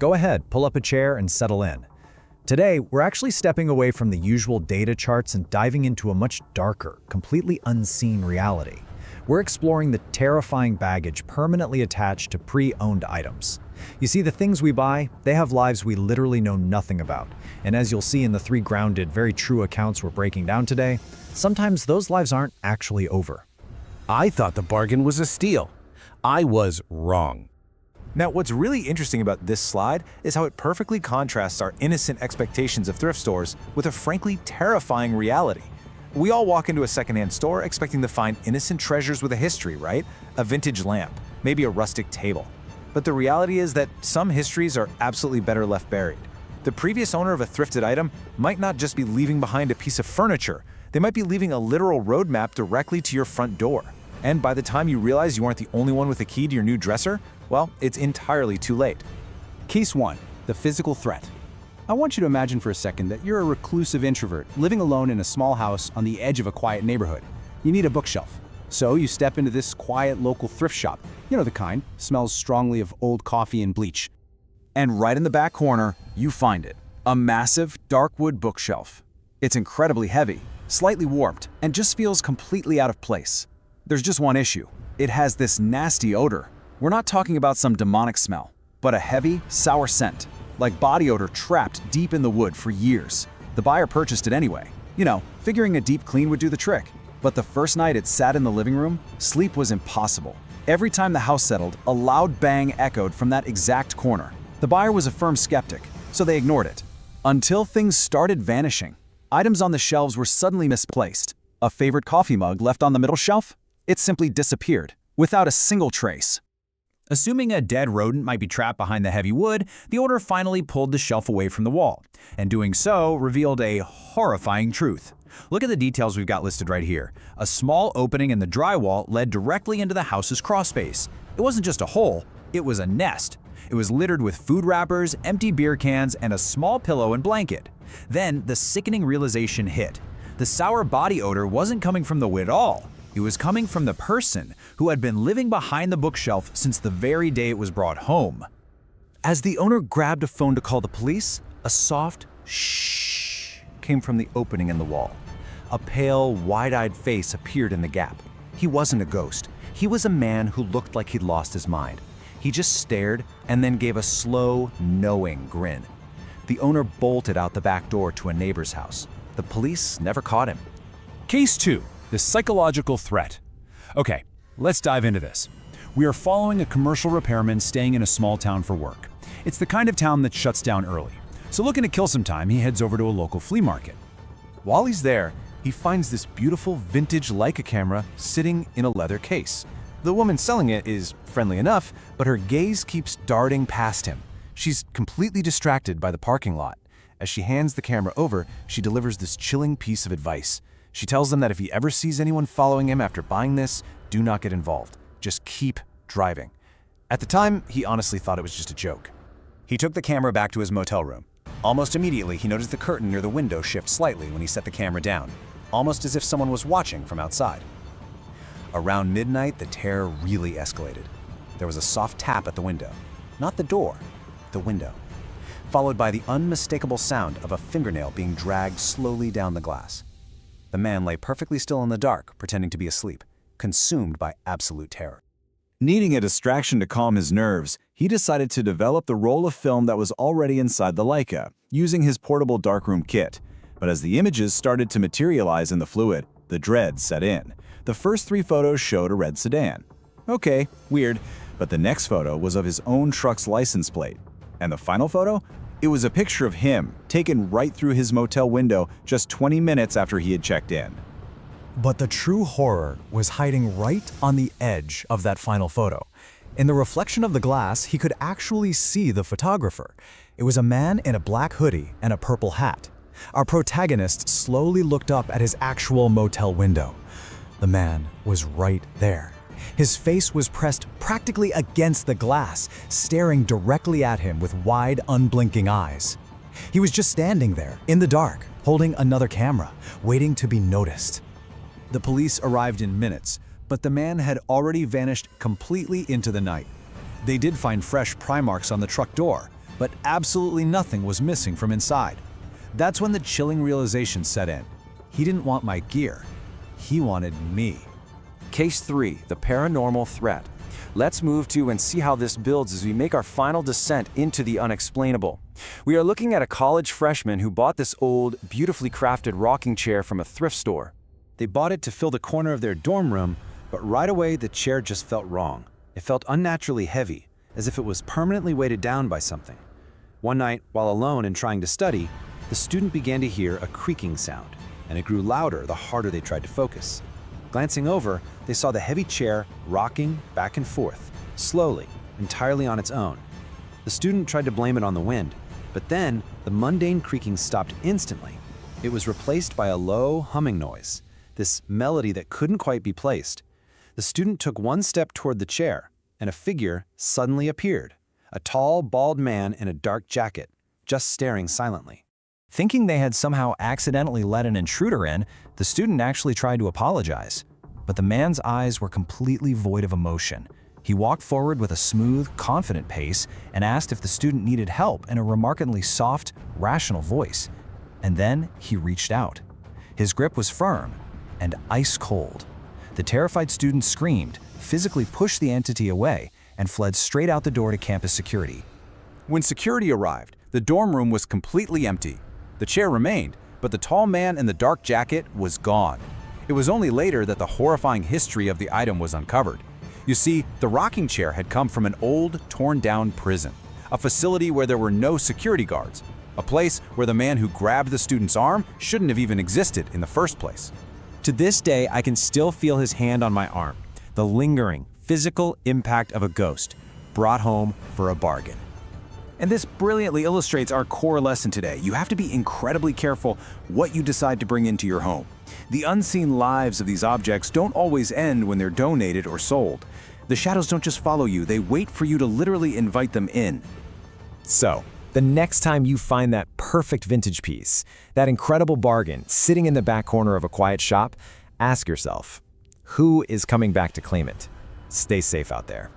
Go ahead, pull up a chair and settle in. Today, we're actually stepping away from the usual data charts and diving into a much darker, completely unseen reality. We're exploring the terrifying baggage permanently attached to pre-owned items. You see, the things we buy, they have lives we literally know nothing about. And as you'll see in the 3 grounded, very true accounts we're breaking down today, sometimes those lives aren't actually over. I thought the bargain was a steal. I was wrong. Now, what's really interesting about this slide is how it perfectly contrasts our innocent expectations of thrift stores with a frankly terrifying reality. We all walk into a secondhand store expecting to find innocent treasures with a history, right? A vintage lamp, maybe a rustic table. But the reality is that some histories are absolutely better left buried. The previous owner of a thrifted item might not just be leaving behind a piece of furniture, they might be leaving a literal roadmap directly to your front door. And by the time you realize you aren't the only one with a key to your new dresser, well, it's entirely too late. Case 1. The physical threat. I want you to imagine for a second that you're a reclusive introvert living alone in a small house on the edge of a quiet neighborhood. You need a bookshelf. So you step into this quiet local thrift shop. You know the kind, smells strongly of old coffee and bleach. And right in the back corner, you find it. A massive, dark wood bookshelf. It's incredibly heavy, slightly warped, and just feels completely out of place. There's just one issue. It has this nasty odor. We're not talking about some demonic smell, but a heavy, sour scent, like body odor trapped deep in the wood for years. The buyer purchased it anyway, figuring a deep clean would do the trick. But the first night it sat in the living room, sleep was impossible. Every time the house settled, a loud bang echoed from that exact corner. The buyer was a firm skeptic, so they ignored it. Until things started vanishing. Items on the shelves were suddenly misplaced. A favorite coffee mug left on the middle shelf? It simply disappeared, without a single trace. Assuming a dead rodent might be trapped behind the heavy wood, the owner finally pulled the shelf away from the wall, and doing so revealed a horrifying truth. Look at the details we've got listed right here. A small opening in the drywall led directly into the house's crawlspace. It wasn't just a hole, it was a nest. It was littered with food wrappers, empty beer cans, and a small pillow and blanket. Then the sickening realization hit. The sour body odor wasn't coming from the wood at all. It was coming from the person who had been living behind the bookshelf since the very day it was brought home. As the owner grabbed a phone to call the police, a soft shh came from the opening in the wall. A pale, wide-eyed face appeared in the gap. He wasn't a ghost. He was a man who looked like he'd lost his mind. He just stared and then gave a slow, knowing grin. The owner bolted out the back door to a neighbor's house. The police never caught him. Case 2. The psychological threat. Okay, let's dive into this. We are following a commercial repairman staying in a small town for work. It's the kind of town that shuts down early. So looking to kill some time, he heads over to a local flea market. While he's there, he finds this beautiful vintage Leica camera sitting in a leather case. The woman selling it is friendly enough, but her gaze keeps darting past him. She's completely distracted by the parking lot. As she hands the camera over, she delivers this chilling piece of advice. She tells them that if he ever sees anyone following him after buying this, do not get involved. Just keep driving. At the time, he honestly thought it was just a joke. He took the camera back to his motel room. Almost immediately, he noticed the curtain near the window shift slightly when he set the camera down, almost as if someone was watching from outside. Around midnight, the terror really escalated. There was a soft tap at the window. Not the door, the window. Followed by the unmistakable sound of a fingernail being dragged slowly down the glass. The man lay perfectly still in the dark, pretending to be asleep, consumed by absolute terror. Needing a distraction to calm his nerves, he decided to develop the roll of film that was already inside the Leica, using his portable darkroom kit. But as the images started to materialize in the fluid, the dread set in. The first 3 photos showed a red sedan. Okay, weird, but the next photo was of his own truck's license plate. And the final photo? It was a picture of him, taken right through his motel window just 20 minutes after he had checked in. But the true horror was hiding right on the edge of that final photo. In the reflection of the glass, he could actually see the photographer. It was a man in a black hoodie and a purple hat. Our protagonist slowly looked up at his actual motel window. The man was right there. His face was pressed practically against the glass, staring directly at him with wide, unblinking eyes. He was just standing there, in the dark, holding another camera, waiting to be noticed. The police arrived in minutes, but the man had already vanished completely into the night. They did find fresh pry marks on the truck door, but absolutely nothing was missing from inside. That's when the chilling realization set in. He didn't want my gear. He wanted me. Case 3, the paranormal threat. Let's move to and see how this builds as we make our final descent into the unexplainable. We are looking at a college freshman who bought this old, beautifully crafted rocking chair from a thrift store. They bought it to fill the corner of their dorm room, but right away the chair just felt wrong. It felt unnaturally heavy, as if it was permanently weighted down by something. One night, while alone and trying to study, the student began to hear a creaking sound, and it grew louder the harder they tried to focus. Glancing over, they saw the heavy chair rocking back and forth, slowly, entirely on its own. The student tried to blame it on the wind, but then the mundane creaking stopped instantly. It was replaced by a low humming noise, this melody that couldn't quite be placed. The student took one step toward the chair, and a figure suddenly appeared, a tall, bald man in a dark jacket, just staring silently. Thinking they had somehow accidentally let an intruder in, the student actually tried to apologize. But the man's eyes were completely void of emotion. He walked forward with a smooth, confident pace and asked if the student needed help in a remarkably soft, rational voice. And then he reached out. His grip was firm and ice cold. The terrified student screamed, physically pushed the entity away, and fled straight out the door to campus security. When security arrived, the dorm room was completely empty. The chair remained, but the tall man in the dark jacket was gone. It was only later that the horrifying history of the item was uncovered. You see, the rocking chair had come from an old, torn-down prison, a facility where there were no security guards, a place where the man who grabbed the student's arm shouldn't have even existed in the first place. To this day, I can still feel his hand on my arm, the lingering, physical impact of a ghost, brought home for a bargain. And this brilliantly illustrates our core lesson today. You have to be incredibly careful what you decide to bring into your home. The unseen lives of these objects don't always end when they're donated or sold. The shadows don't just follow you, they wait for you to literally invite them in. So, the next time you find that perfect vintage piece, that incredible bargain sitting in the back corner of a quiet shop, ask yourself, who is coming back to claim it? Stay safe out there.